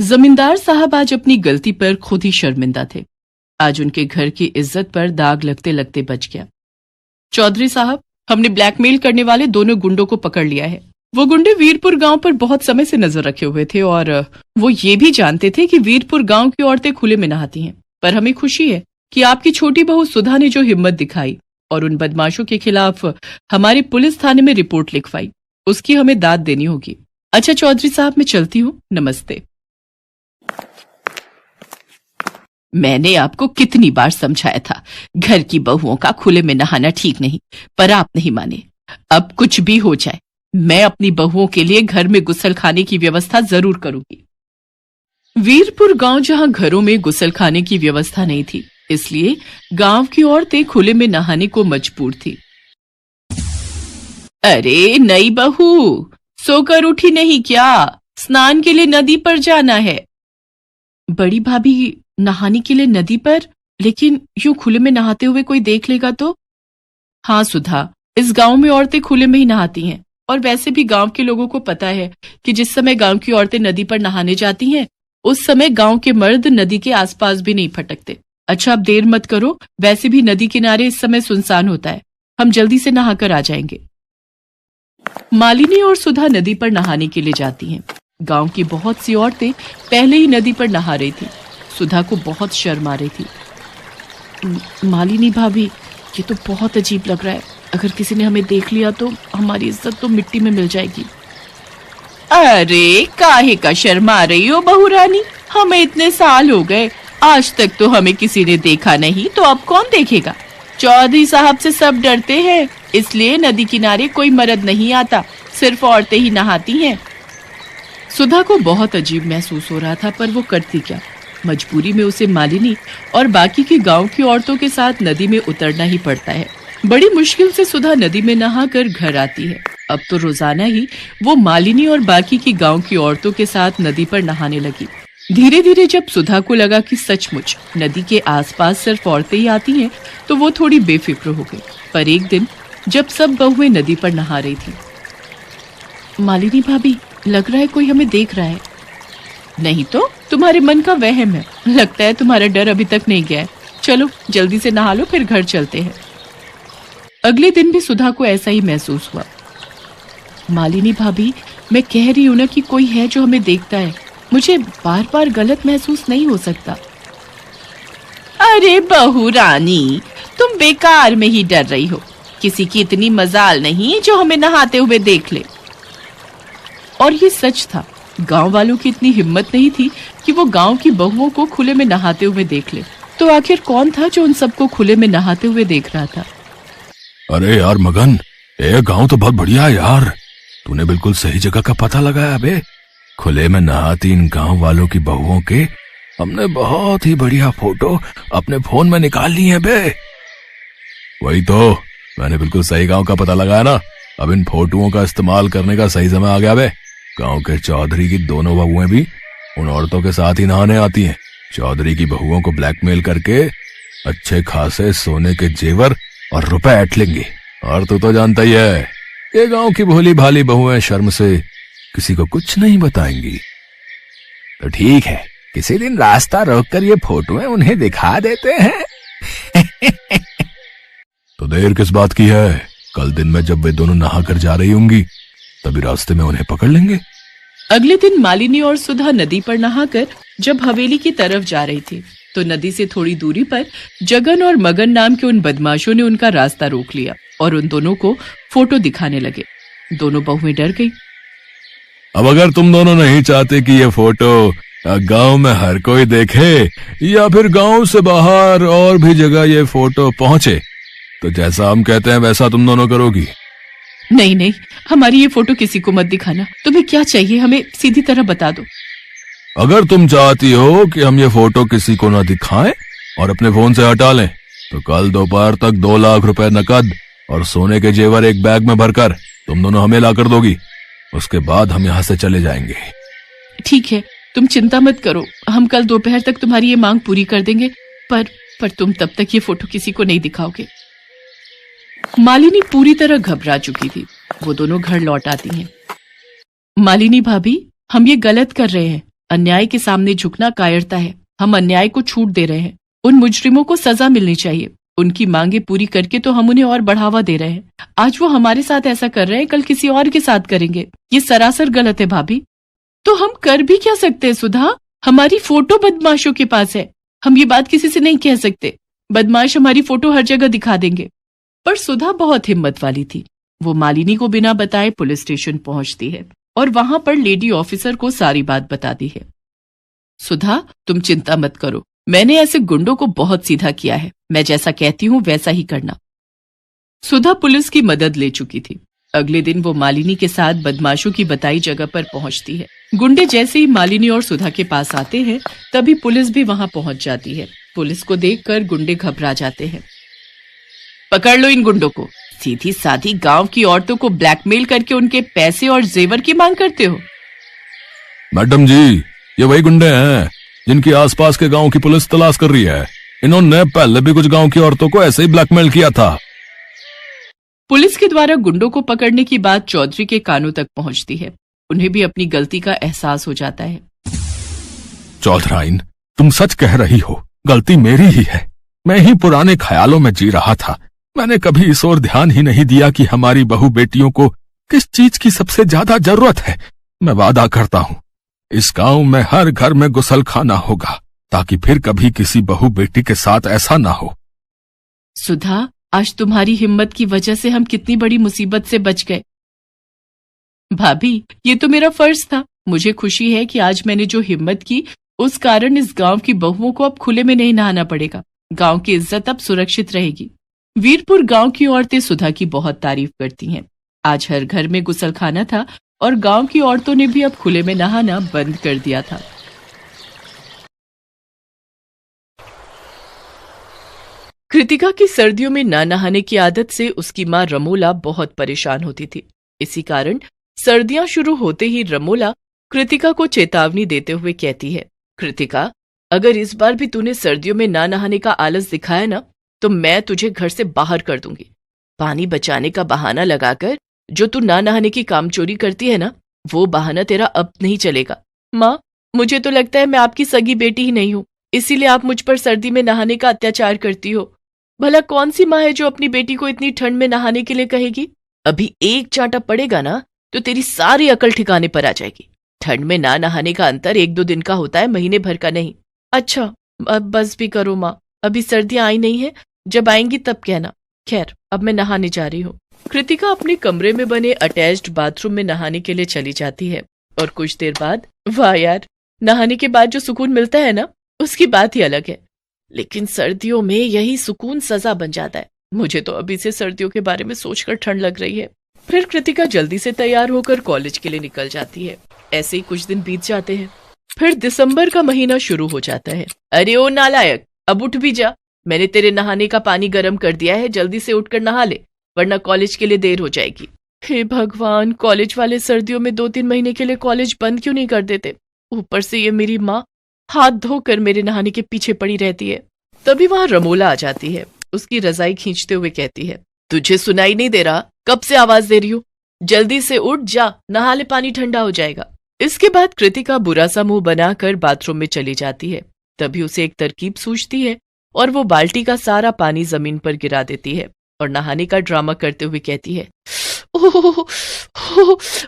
जमींदार साहब आज अपनी गलती पर खुद ही शर्मिंदा थे। आज उनके घर की इज्जत पर दाग लगते लगते बच गया। चौधरी साहब, हमने ब्लैकमेल करने वाले दोनों गुंडों को पकड़ लिया है। वो गुंडे वीरपुर गांव पर बहुत समय से नजर रखे हुए थे और वो ये भी जानते थे कि वीरपुर गांव की औरतें खुले में नहाती हैं। पर हमें खुशी है कि आपकी छोटी बहू सुधा ने जो हिम्मत दिखाई और उन बदमाशों के खिलाफ हमारी पुलिस थाने में रिपोर्ट लिखवाई, उसकी हमें दाद देनी होगी। अच्छा चौधरी साहब, मैं चलती हूँ, नमस्ते। मैंने आपको कितनी बार समझाया था, घर की बहुओं का खुले में नहाना ठीक नहीं, पर आप नहीं माने। अब कुछ भी हो जाए, मैं अपनी बहुओं के लिए घर में गुसल खाने की व्यवस्था जरूर करूंगी। वीरपुर गांव जहां घरों में गुसल खाने की व्यवस्था नहीं थी, इसलिए गांव की औरतें खुले में नहाने को मजबूर थी। अरे नई बहू, सोकर उठी नहीं क्या? स्नान के लिए नदी पर जाना है। बड़ी भाभी, नहाने के लिए नदी पर? लेकिन यूं खुले में नहाते हुए कोई देख लेगा तो? हाँ सुधा, इस गांव में औरतें खुले में ही नहाती हैं और वैसे भी गांव के लोगों को पता है कि जिस समय गांव की औरतें नदी पर नहाने जाती हैं, उस समय गांव के मर्द नदी के आसपास भी नहीं फटकते। अच्छा, अब देर मत करो, वैसे भी नदी किनारे इस समय सुनसान होता है, हम जल्दी से नहाकर आ जाएंगे। मालिनी और सुधा नदी पर नहाने के लिए जाती हैं। गांव की बहुत सी औरतें पहले ही नदी पर नहा रही थी। सुधा को बहुत शर्म आ रही थी। मालिनी भाभी, ये तो बहुत अजीब लग रहा है, अगर किसी ने हमें देख लिया तो हमारी इज्जत तो मिट्टी में मिल जाएगी। अरे काहे का शर्मा रही हो बहू रानी, हमें इतने साल हो गए, आज तक तो हमें किसी ने देखा नहीं, तो अब कौन देखेगा? चौधरी साहब से सब डरते हैं, इसलिए नदी किनारे कोई मर्द नहीं आता, सिर्फ औरतें ही नहाती हैं। सुधा को बहुत अजीब महसूस हो रहा था, पर वो करती क्या? मजबूरी में उसे मालिनी और बाकी की गांव की औरतों के साथ नदी में उतरना ही पड़ता है। बड़ी मुश्किल से सुधा नदी में नहाकर घर आती है। अब तो रोजाना ही वो मालिनी और बाकी की गांव की औरतों के साथ नदी पर नहाने लगी। धीरे धीरे जब सुधा को लगा कि सचमुच नदी के आसपास सिर्फ औरतें ही आती हैं, तो वो थोड़ी बेफिक्र हो गई। पर एक दिन जब सब बहुएं नदी पर नहा रही थी, मालिनी भाभी, लग रहा है कोई हमें देख रहा है। नहीं तो, तुम्हारे मन का वहम है, लगता है तुम्हारा डर अभी तक नहीं गया है। चलो जल्दी से नहा लो, फिर घर चलते हैं। अगले दिन भी सुधा को ऐसा ही महसूस हुआ। मालिनी भाभी, मैं कह रही हूं ना कि कोई है जो हमें देखता है, मुझे बार बार गलत महसूस नहीं हो सकता। अरे बहू रानी, तुम बेकार में ही डर रही हो, किसी की इतनी मजाल नहीं जो हमें नहाते हुए देख ले। और ये सच था, गांव वालों की इतनी हिम्मत नहीं थी कि वो गांव की बहुओं को खुले में नहाते हुए देख ले। तो आखिर कौन था जो उन सबको खुले में नहाते हुए देख रहा था? अरे यार मगन, ये गांव तो बहुत बढ़िया है यार, तूने बिल्कुल सही जगह का पता लगाया बे। खुले में नहाती इन गांव वालों की बहुओं के हमने बहुत ही बढ़िया फोटो अपने फोन में निकाल ली है बे। वही तो, मैंने बिल्कुल सही गांव का पता लगाया ना। अब इन फोटोओं का इस्तेमाल करने का सही समय आ गया बे। गांव के चौधरी की दोनों बहुएं भी उन औरतों के साथ ही नहाने आती हैं। चौधरी की बहुओं को ब्लैकमेल करके अच्छे खासे सोने के जेवर और रुपए ऐंठ लेंगे। और तू तो जानता ही है, ये गांव की भोली भाली बहुएं शर्म से किसी को कुछ नहीं बताएंगी। तो ठीक है, किसी दिन रास्ता रोककर ये फोटोएं उन्हें दिखा देते हैं। तो देर किस बात की है, कल दिन में जब वे दोनों नहा कर जा रही होंगी, तभी रास्ते में उन्हें पकड़ लेंगे। अगले दिन मालिनी और सुधा नदी पर नहाकर जब हवेली की तरफ जा रही थी, तो नदी से थोड़ी दूरी पर जगन और मगन नाम के उन बदमाशों ने उनका रास्ता रोक लिया और उन दोनों को फोटो दिखाने लगे। दोनों बहुएं डर गई। अब अगर तुम दोनों नहीं चाहते कि ये फोटो गांव में हर कोई देखे या फिर गांव से बाहर और भी जगह ये फोटो पहुंचे, तो जैसा हम कहते हैं वैसा तुम दोनों करोगी। नहीं नहीं, हमारी ये फोटो किसी को मत दिखाना। तुम्हें क्या चाहिए, हमें सीधी तरह बता दो। अगर तुम चाहती हो कि हम ये फोटो किसी को न दिखाएं और अपने फोन से हटा लें, तो कल दोपहर तक 2 लाख रुपए नकद और सोने के जेवर एक बैग में भरकर तुम दोनों हमें ला कर दोगी। उसके बाद हम यहाँ से चले जाएंगे। ठीक है, तुम चिंता मत करो, हम कल दोपहर तक तुम्हारी ये मांग पूरी कर देंगे, पर तुम तब तक ये फोटो किसी को नहीं दिखाओगे। मालिनी पूरी तरह घबरा चुकी थी। वो दोनों घर लौट आती हैं। मालिनी भाभी, हम ये गलत कर रहे हैं, अन्याय के सामने झुकना कायरता है। हम अन्याय को छूट दे रहे हैं। उन मुजरिमों को सजा मिलनी चाहिए। उनकी मांगे पूरी करके तो हम उन्हें और बढ़ावा दे रहे हैं। आज वो हमारे साथ ऐसा कर रहे हैं, कल किसी और के साथ करेंगे। ये सरासर गलत है भाभी। तो हम कर भी क्या सकते हैं सुधा? हमारी फोटो बदमाशों के पास है। हम ये बात किसी से नहीं कह सकते। बदमाश हमारी फोटो हर जगह दिखा देंगे। पर सुधा बहुत हिम्मत वाली थी। वो मालिनी को बिना बताए पुलिस स्टेशन पहुंचती है और वहां पर लेडी ऑफिसर को सारी बात बताती है। सुधा, तुम चिंता मत करो, मैंने ऐसे गुंडों को बहुत सीधा किया है। मैं जैसा कहती हूँ वैसा ही करना। सुधा पुलिस की मदद ले चुकी थी। अगले दिन वो मालिनी के साथ बदमाशों की बताई जगह पर पहुंचती है। गुंडे जैसे ही मालिनी और सुधा के पास आते हैं तभी पुलिस भी वहां पहुंच जाती है। पुलिस को देखकर गुंडे घबरा जाते हैं। पकड़ लो इन गुंडों को। सीधी साधी गांव की औरतों को ब्लैकमेल करके उनके पैसे और जेवर की मांग करते हो। मैडम जी, ये वही गुंडे हैं जिनकी आसपास के गांव की पुलिस तलाश कर रही है। इन्होंने पहले भी कुछ गांव की औरतों को ऐसे ही ब्लैकमेल किया था। पुलिस के द्वारा गुंडों को पकड़ने की बात चौधरी के कानों तक पहुंचती है। उन्हें भी अपनी गलती का एहसास हो जाता है। चौधराइन, तुम सच कह रही हो, गलती मेरी ही है। मैं ही पुराने ख्यालों में जी रहा था। मैंने कभी इस ओर ध्यान ही नहीं दिया कि हमारी बहू बेटियों को किस चीज की सबसे ज्यादा जरूरत है। मैं वादा करता हूँ, इस गांव में हर घर में गुसलखाना होगा, ताकि फिर कभी किसी बहू बेटी के साथ ऐसा ना हो। सुधा, आज तुम्हारी हिम्मत की वजह से हम कितनी बड़ी मुसीबत से बच गए। भाभी, ये तो मेरा फर्ज था। मुझे खुशी है कि आज मैंने जो हिम्मत की, उस कारण इस गांव की बहुओं को अब खुले में नहीं नहाना पड़ेगा। गांव की इज्जत अब सुरक्षित रहेगी। वीरपुर गांव की औरतें सुधा की बहुत तारीफ करती हैं। आज हर घर में गुसलखाना था और गांव की औरतों ने भी अब खुले में नहाना बंद कर दिया था। कृतिका की सर्दियों में ना नहाने की आदत से उसकी माँ रमोला बहुत परेशान होती थी। इसी कारण सर्दियां शुरू होते ही रमोला कृतिका को चेतावनी देते हुए कहती है, कृतिका, अगर इस बार भी तूने सर्दियों में ना नहाने का आलस दिखाया ना, तो मैं तुझे घर से बाहर कर दूंगी। पानी बचाने का बहाना लगाकर जो तू ना नहाने की कामचोरी करती है ना, वो बहाना तेरा अब नहीं चलेगा। माँ, मुझे तो लगता है मैं आपकी सगी बेटी ही नहीं हूँ, इसीलिए आप मुझ पर सर्दी में नहाने का अत्याचार करती हो। भला कौन सी माँ है जो अपनी बेटी को इतनी ठंड में नहाने के लिए कहेगी? अभी एक चांटा पड़ेगा ना तो तेरी सारी अकल ठिकाने पर आ जाएगी। ठंड में ना नहाने का अंतर 1-2 दिन का होता है, महीने भर का नहीं। अच्छा, अब बस भी करो माँ, अभी सर्दियां आई नहीं है, जब आएंगी तब कहना। खैर, अब मैं नहाने जा रही हूँ। कृतिका अपने कमरे में बने अटैच्ड बाथरूम में नहाने के लिए चली जाती है और कुछ देर बाद, वाह यार, नहाने के बाद जो सुकून मिलता है ना, उसकी बात ही अलग है। लेकिन सर्दियों में यही सुकून सजा बन जाता है। मुझे तो अभी से सर्दियों के बारे में सोचकर ठंड लग रही है। फिर कृतिका जल्दी से तैयार होकर कॉलेज के लिए निकल जाती है। ऐसे ही कुछ दिन बीत जाते हैं। फिर दिसंबर का महीना शुरू हो जाता है। अरे ओ नालायक, अब उठ भी जा। मैंने तेरे नहाने का पानी गर्म कर दिया है, जल्दी से उठकर नहा ले, वरना कॉलेज के लिए देर हो जाएगी। हे भगवान, कॉलेज वाले सर्दियों में 2-3 महीने के लिए कॉलेज बंद क्यों नहीं कर देते? ऊपर से ये मेरी माँ हाथ धोकर मेरे नहाने के पीछे पड़ी रहती है। तभी वहां रमोला आ जाती है। उसकी रजाई खींचते हुए कहती है, तुझे सुनाई नहीं दे रहा? कब से आवाज दे रही हूँ? जल्दी से उठ जा, नहा ले, पानी ठंडा हो जाएगा। इसके बाद कृतिका बुरा सा मुंह बनाकर बाथरूम में चली जाती है। तभी उसे एक तरकीब सूझती है और वो बाल्टी का सारा पानी जमीन पर गिरा देती है और नहाने का ड्रामा करते हुए कहती है, ओह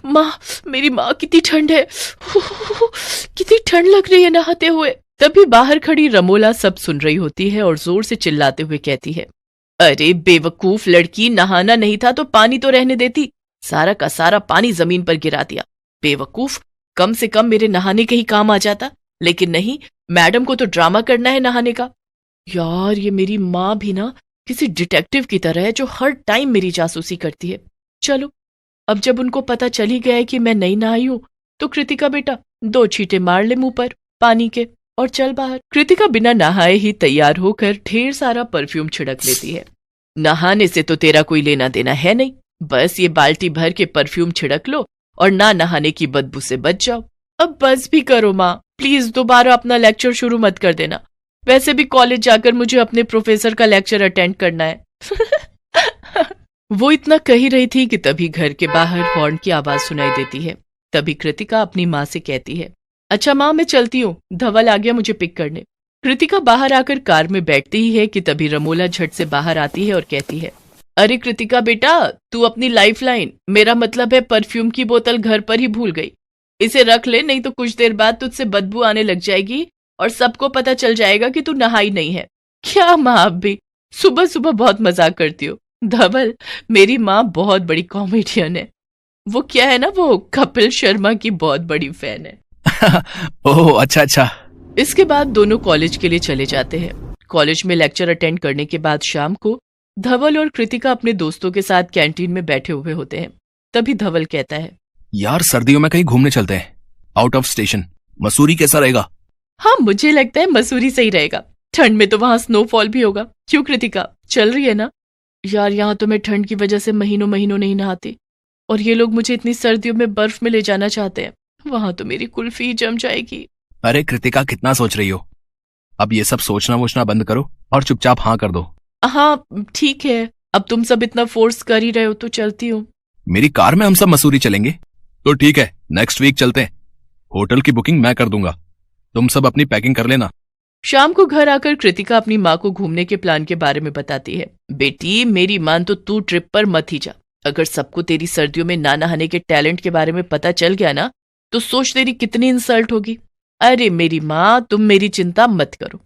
माँ, मेरी माँ, कितनी ठंड है, कितनी ठंड लग रही है नहाते हुए। तभी बाहर खड़ी रमोला सब सुन रही होती है और जोर से चिल्लाते हुए कहती है, अरे बेवकूफ लड़की, नहाना नहीं था तो पानी तो रहने देती, सारा का सारा पानी जमीन पर गिरा दिया। बेवकूफ, कम से कम मेरे नहाने के ही काम आ जाता, लेकिन नहीं, मैडम को तो ड्रामा करना है नहाने का। यार, ये मेरी माँ भी ना किसी डिटेक्टिव की तरह है जो हर टाइम मेरी जासूसी करती है। चलो, अब जब उनको पता चल ही गया है कि मैं नहीं नहाई हूं, तो कृतिका बेटा 2 छींटे मार ले मुंह पर पानी के और चल बाहर। कृतिका बिना नहाए ही तैयार होकर ढेर सारा परफ्यूम छिड़क लेती है। नहाने से तो तेरा कोई लेना देना है नहीं, बस ये बाल्टी भर के परफ्यूम छिड़क लो और ना नहाने की बदबू से बच जाओ। अब बस भी करो माँ, प्लीज दोबारा अपना लेक्चर शुरू मत कर देना। वैसे भी कॉलेज जाकर मुझे अपने प्रोफेसर का लेक्चर अटेंड करना है। वो इतना कह ही रही थी कि तभी घर के बाहर हॉर्न की आवाज सुनाई देती है। तभी कृतिका अपनी माँ से कहती है, अच्छा माँ, मैं चलती हूँ, धवल आ गया मुझे पिक करने। कृतिका बाहर आकर कार में बैठती ही है कि तभी रमोला झट से बाहर आती है और कहती है, अरे कृतिका बेटा, तू अपनी लाइफ लाइन, मेरा मतलब है परफ्यूम की बोतल घर पर ही भूल गई। इसे रख ले, नहीं तो कुछ देर बाद तुझसे बदबू आने लग जाएगी और सबको पता चल जाएगा कि तू नहाई नहीं है। क्या माँ, आप भी सुबह सुबह बहुत मजाक करती हो। धवल, मेरी माँ बहुत बड़ी कॉमेडियन है। वो क्या है ना, वो कपिल शर्मा की बहुत बड़ी फैन है। ओह अच्छा अच्छा। इसके बाद दोनों कॉलेज के लिए चले जाते हैं। कॉलेज में लेक्चर अटेंड करने के बाद शाम को धवल और कृतिका अपने दोस्तों के साथ कैंटीन में बैठे हुए होते हैं। तभी धवल कहता है, यार सर्दियों में कहीं घूमने चलते हैं, आउट ऑफ स्टेशन। मसूरी कैसा रहेगा? हाँ, मुझे लगता है मसूरी सही रहेगा। ठंड में तो वहां स्नोफॉल भी होगा। क्यों कृतिका, चल रही है ना? यार यहाँ तो मैं ठंड की वजह से महीनों महीनों नहीं नहाती, और ये लोग मुझे इतनी सर्दियों में बर्फ में ले जाना चाहते हैं। वहां तो मेरी कुल्फी जम जाएगी। अरे कृतिका, कितना सोच रही हो? अब ये सब सोचना वोचना बंद करो और चुपचाप हाँ कर दो। हाँ ठीक है, अब तुम सब इतना फोर्स कर ही रहे हो तो चलती हूँ। मेरी कार में हम सब मसूरी चलेंगे। तो ठीक है, नेक्स्ट वीक चलते हैं। होटल की बुकिंग मैं कर दूंगा, तुम सब अपनी पैकिंग कर लेना। शाम को घर आकर कृतिका अपनी माँ को घूमने के प्लान के बारे में बताती है। बेटी मेरी मान, तो तू ट्रिप पर मत ही जा। अगर सबको तेरी सर्दियों में ना नहाने के टैलेंट के बारे में पता चल गया ना, तो सोच तेरी कितनी इंसल्ट होगी। अरे मेरी माँ, तुम मेरी चिंता मत करो।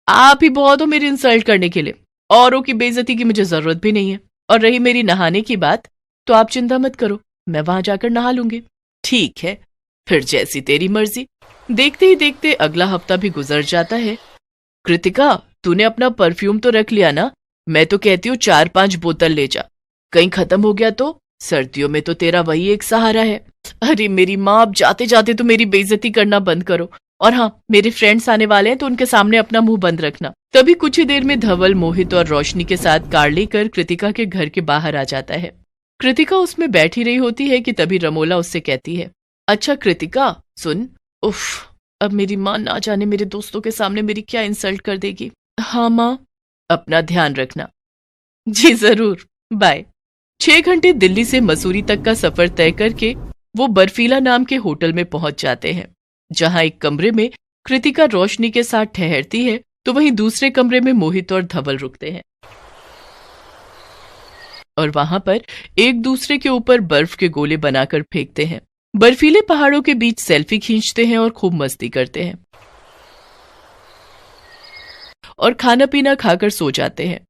आप ही बहुत हो मेरी इंसल्ट करने के लिए, औरों की बेइज्जती की मुझे जरूरत भी नहीं है। और रही मेरी नहाने की बात, तो आप चिंता मत करो, मैं वहां जाकर नहा लूंगी। ठीक है, फिर जैसी तेरी मर्जी। देखते ही देखते अगला हफ्ता भी गुजर जाता है। कृतिका, तूने अपना परफ्यूम तो रख लिया ना? मैं तो कहती हूँ 4-5 बोतल ले जा, कहीं खत्म हो गया तो। सर्दियों में तो तेरा वही एक सहारा है। अरे मेरी माँ, अब जाते जाते तो मेरी बेइज्जती करना बंद करो। और हाँ, मेरे फ्रेंड्स आने वाले हैं तो उनके सामने अपना मुंह बंद रखना। तभी कुछ ही देर में धवल, मोहित और रोशनी के साथ कार लेकर कृतिका के घर के बाहर आ जाता है। कृतिका उसमें बैठी रही होती है कि तभी रमोला उससे कहती है, अच्छा कृतिका सुन, उफ, अब मेरी माँ ना जाने मेरे दोस्तों के सामने मेरी क्या इंसल्ट कर देगी। हाँ माँ, अपना ध्यान रखना। जी जरूर, बाय। 6 घंटे दिल्ली से मसूरी तक का सफर तय करके वो बर्फीला नाम के होटल में पहुंच जाते हैं, जहां एक कमरे में कृतिका रोशनी के साथ ठहरती है, तो वहीं दूसरे कमरे में मोहित और धवल रुकते हैं और वहां पर एक दूसरे के ऊपर बर्फ के गोले बनाकर फेंकते हैं। बर्फीले पहाड़ों के बीच सेल्फी खींचते हैं और खूब मस्ती करते हैं और खाना पीना खाकर सो जाते हैं।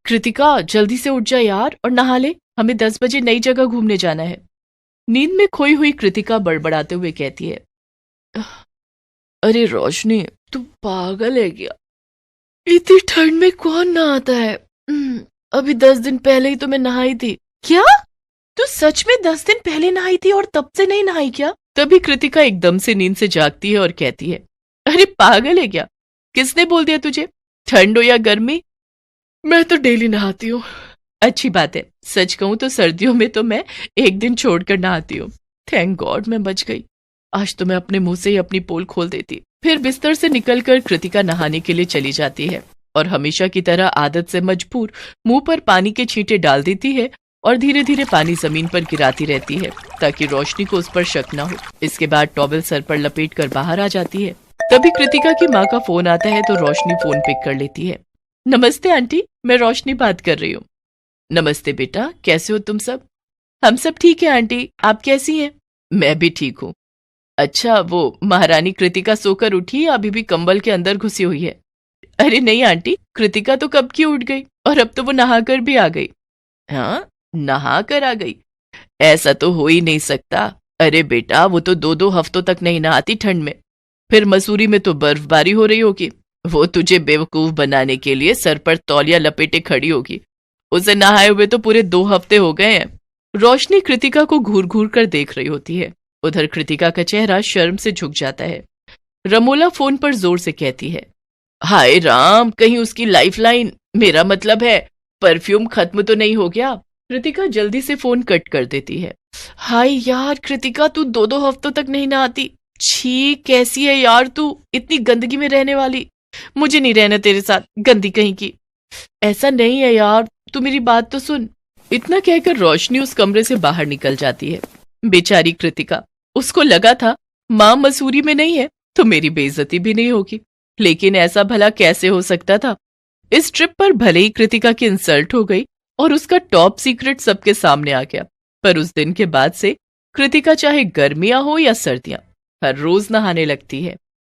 कृतिका जल्दी से उठ जा यार और नहा ले, हमें 10 बजे नई जगह घूमने जाना है। नींद में खोई हुई कृतिका बड़बड़ाते हुए कहती है, अरे रोशनी, तू पागल है क्या? इतनी ठंड में कौन नहाता है? अभी 10 दिन पहले ही तो मैं नहाई थी। क्या? तू सच में 10 दिन पहले नहाई थी और तब से नहीं नहाई क्या? तभी कृतिका एकदम से नींद से जागती है और कहती है, अरे पागल है क्या? किसने बोल दिया तुझे? ठंड हो या गर्मी, मैं तो डेली नहाती हूँ। अच्छी बात है, सच कहूं तो सर्दियों में तो मैं एक दिन छोड़कर नहाती हूँ। थैंक गॉड मैं बच गई, आज तो मैं अपने मुंह से ही अपनी पोल खोल देती। फिर बिस्तर से निकलकर कृतिका नहाने के लिए चली जाती है और हमेशा की तरह आदत से मजबूर मुंह पर पानी के छींटे डाल देती है और धीरे धीरे पानी जमीन पर गिराती रहती है ताकि रोशनी को उस पर शक न हो। इसके बाद टॉवेल सर पर लपेट कर बाहर आ जाती है। तभी कृतिका की माँ का फोन आता है तो रोशनी फोन पिक कर लेती है। नमस्ते आंटी, मैं रोशनी बात कर रही हूँ। नमस्ते बेटा, कैसे हो तुम सब? हम सब ठीक है आंटी, आप कैसी हैं? मैं भी ठीक हूँ। अच्छा, वो महारानी कृतिका सोकर उठी या अभी भी कंबल के अंदर घुसी हुई है? अरे नहीं आंटी, कृतिका तो कब की उठ गई और अब तो वो नहाकर भी आ गई। हाँ, नहा कर आ गई? ऐसा तो हो ही नहीं सकता। अरे बेटा, वो तो 2-2 हफ्तों तक नहीं नहाती ठंड में। फिर मसूरी में तो बर्फबारी हो रही होगी, वो तुझे बेवकूफ बनाने के लिए सर पर तौलिया लपेटे खड़ी होगी। उसे नहाए हुए तो पूरे 2 हफ्ते हो गए हैं। रोशनी कृतिका को घूर घूर कर देख रही होती है। उधर कृतिका का चेहरा शर्म से झुक जाता है। रमोला फोन पर जोर से कहती है, हाय राम, कहीं उसकी लाइफलाइन, मेरा मतलब है परफ्यूम खत्म तो नहीं हो गया? कृतिका जल्दी से फोन कट कर देती है। हाय यार कृतिका, तू 2-2 हफ्तों तक नहीं नहाती। छी, कैसी है यार तू, इतनी गंदगी में रहने वाली। मुझे नहीं रहना तेरे साथ, गंदी कहीं की। ऐसा नहीं है यार, तू मेरी बात तो सुन। इतना कहकर रोशनी उस कमरे से बाहर निकल जाती है। बेचारी कृतिका उसको लगा था माँ मसूरी में नहीं है तो मेरी बेइज्जती भी नहीं होगी, लेकिन ऐसा भला कैसे हो सकता था। इस ट्रिप पर भले ही कृतिका की इंसल्ट हो गई और उसका टॉप सीक्रेट सबके सामने आ गया, पर उस दिन के बाद से कृतिका चाहे गर्मियां हो या सर्दियां हर रोज नहाने लगती है।